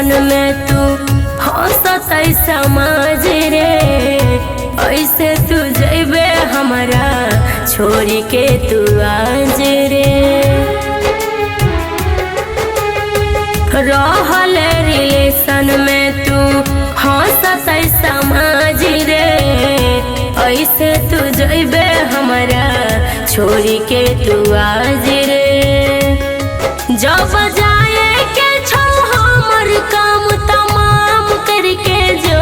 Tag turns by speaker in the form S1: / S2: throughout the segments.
S1: Relation में तू हंसत समाज रे। ऐसे तू जैबे हमारा छोड़ी के तू आज रे। रहल रिलेशन में तू हंसत समाज रे। ऐसे तू जैबे हमारा छोड़ी के तू आज रे। जब जाए के छो हमर काम तमाम करके जो,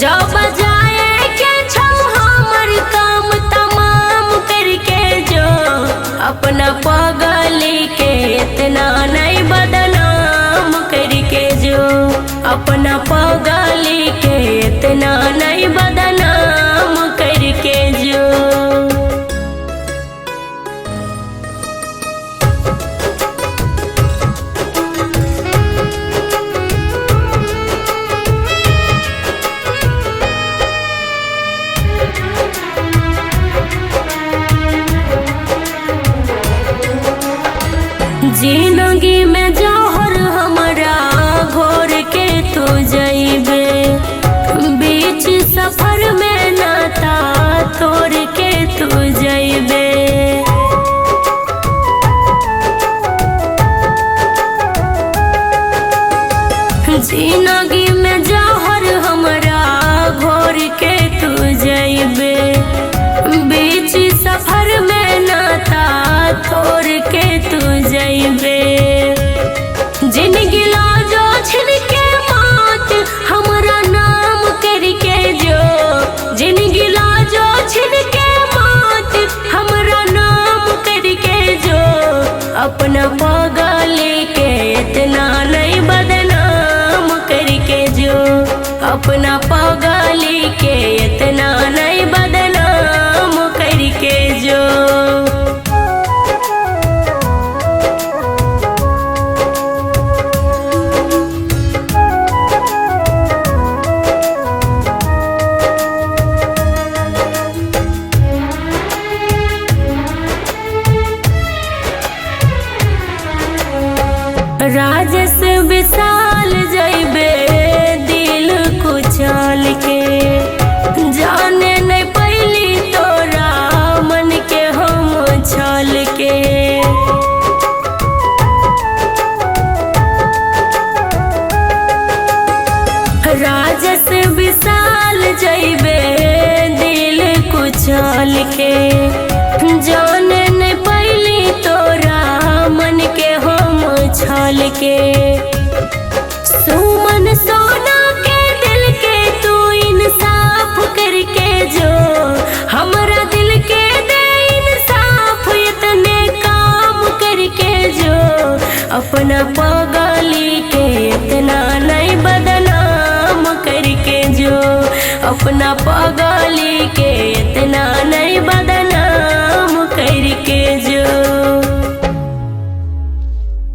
S1: जब जाए के छो हमर काम तमाम करके जो, अपना पगली के इतना नहीं बदनाम करके जो, अपना पगली के इतना नहीं बदनाम करके जो। जिंदगी में जौहर हमारा घोर के तू जइबे। बीच सफर में नाता तोड़ के तू जइबे। जिंदगी में जौहर हमारा घोर के तू जइबे। बीच सफर में नाता तोड़ के तू जइबे। जिंदगी लाजो छिन के मात हमारा नाम करके जो, जिंदगी लाजो छिन के मात हमारा नाम करके जो, अपना पगली के इतना नहीं बदनाम करके जो, अपना पगली के इतना नहीं बदनाम करके जो। राजेश विशाल जइबे दिल कुचल के। जाने नहीं पैली तोरा मन के हम छल के। राजेश विशाल जइबे दिल कुचल के। जाने नहीं पैली तोरा मन के हम छल के। सुमन सोना के दिल के तू इंसाफ करके जो, हमारा दिल के दे इंसाफ इतने काम करके जो, अपना पगली के इतना नहीं बदनाम करके जो, अपना पगली के